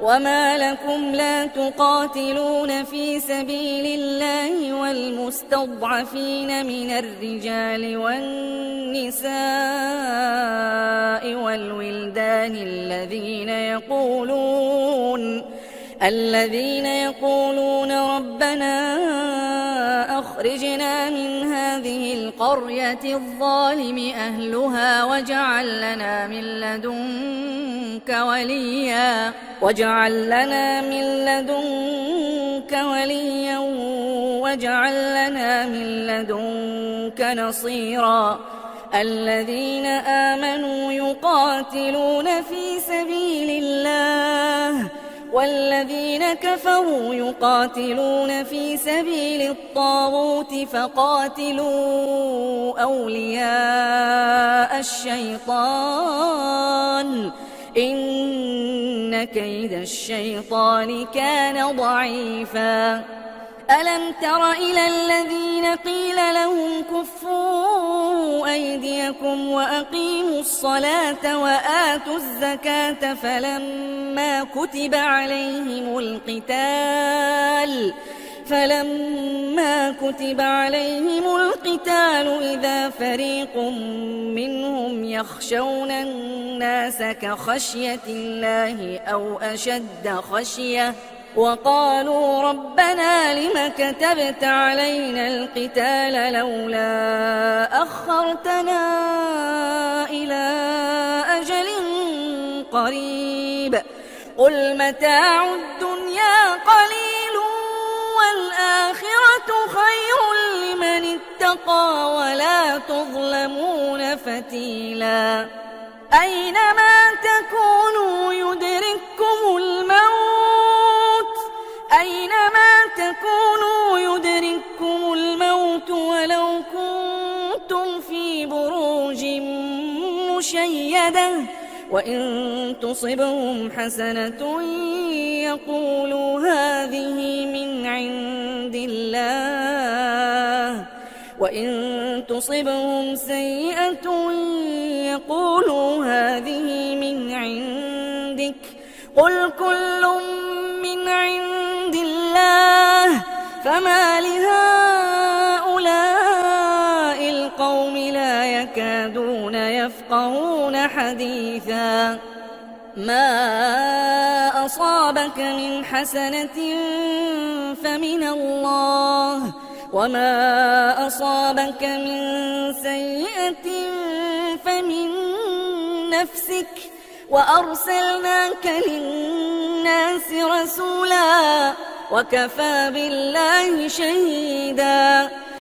وما لكم لا تقاتلون في سبيل الله والمستضعفين من الرجال والنساء والولدان الذين يقولون ربنا أخرجنا من هذه القرية الظالم أهلها واجعل لنا من لدنك وليا واجعل لنا من لدنك نصيرا الذين آمنوا يقاتلون في سبيل الله والذين كفروا يقاتلون في سبيل الطاغوت فقاتلوا أولياء الشيطان إن كيد الشيطان كان ضعيفا ألم تر إلى الذين قيل لهم كفوا أيديكم وأقيموا الصلاة وآتوا الزكاة فلما كتب عليهم القتال إذا فريق منهم يخشون الناس كخشية الله أو أشد خشية وقالوا ربنا لم كتبت علينا القتال لولا أخرتنا إلى أجل قريب قل متاع الدنيا قليل والآخرة خير لمن اتقى ولا تظلمون فتيلا أينما تكونوا يدرككم الموت ولو كنتم في بروج مشيدة وإن تصبهم حسنة يقولوا هذه من عند الله وإن تصبهم سيئة يقولوا هذه من عندك قل كل من عند الله فما لهؤلاء القوم لا يكادون يفقهون حديثا ما أصابك من حسنة فمن الله وما أصابك من سيئة فمن نفسك وأرسلناك للناس رسولا وكفى بالله شهيدا